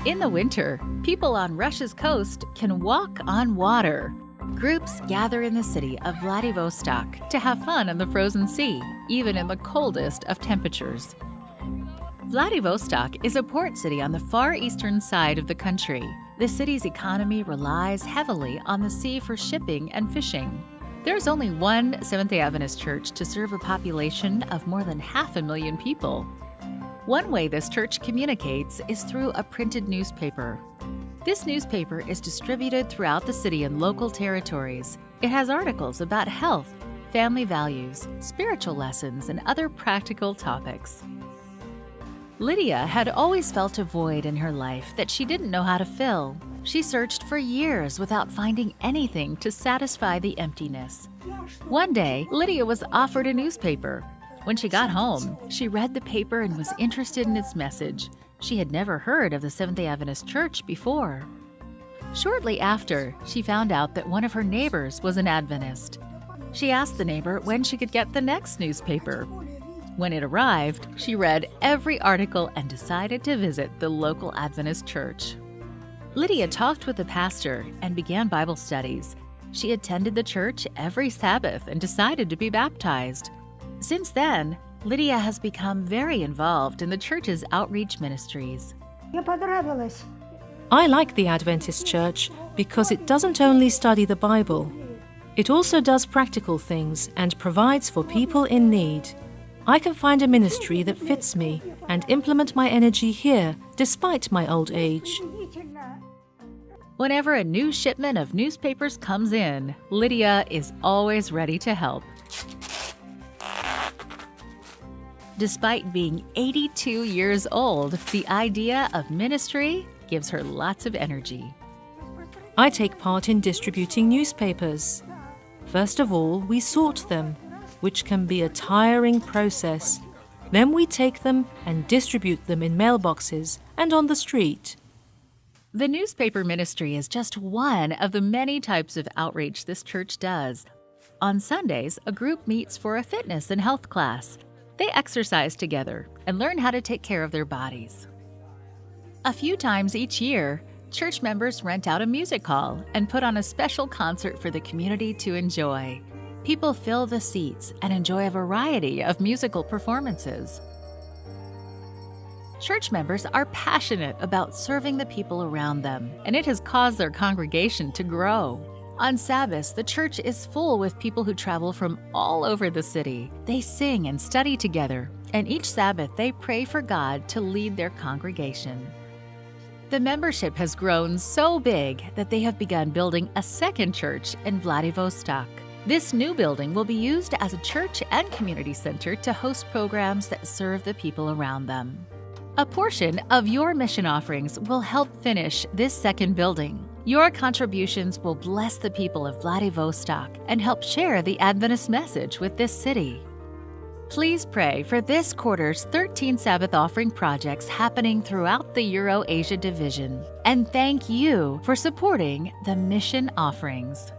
In the winter, people on Russia's coast can walk on water. Groups gather in the city of Vladivostok to have fun in the frozen sea, even in the coldest of temperatures. Vladivostok is a port city on the far eastern side of the country. The city's economy relies heavily on the sea for shipping and fishing. There's only one Seventh-day Adventist church to serve a population of more than 500,000 people. One way this church communicates is through a printed newspaper. This newspaper is distributed throughout the city in local territories. It has articles about health, family values, spiritual lessons, and other practical topics. Lydia had always felt a void in her life that she didn't know how to fill. She searched for years without finding anything to satisfy the emptiness. One day, Lydia was offered a newspaper. When she got home, she read the paper and was interested in its message. She had never heard of the Seventh-day Adventist Church before. Shortly after, she found out that one of her neighbors was an Adventist. She asked the neighbor when she could get the next newspaper. When it arrived, she read every article and decided to visit the local Adventist church. Lydia talked with the pastor and began Bible studies. She attended the church every Sabbath and decided to be baptized. Since then, Lydia has become very involved in the church's outreach ministries. I like the Adventist church because it doesn't only study the Bible. It also does practical things and provides for people in need. I can find a ministry that fits me and implement my energy here despite my old age. Whenever a new shipment of newspapers comes in, Lydia is always ready to help. Despite being 82 years old, the idea of ministry gives her lots of energy. I take part in distributing newspapers. First of all, we sort them, which can be a tiring process. Then we take them and distribute them in mailboxes and on the street. The newspaper ministry is just one of the many types of outreach this church does. On Sundays, a group meets for a fitness and health class. They exercise together and learn how to take care of their bodies. A few times each year, church members rent out a music hall and put on a special concert for the community to enjoy. People fill the seats and enjoy a variety of musical performances. Church members are passionate about serving the people around them, and it has caused their congregation to grow. On Sabbaths, the church is full with people who travel from all over the city. They sing and study together, and each Sabbath they pray for God to lead their congregation. The membership has grown so big that they have begun building a second church in Vladivostok. This new building will be used as a church and community center to host programs that serve the people around them. A portion of your mission offerings will help finish this second building. Your contributions will bless the people of Vladivostok and help share the Adventist message with this city. Please pray for this quarter's 13 Sabbath offering projects happening throughout the Euro-Asia division. And thank you for supporting the mission offerings.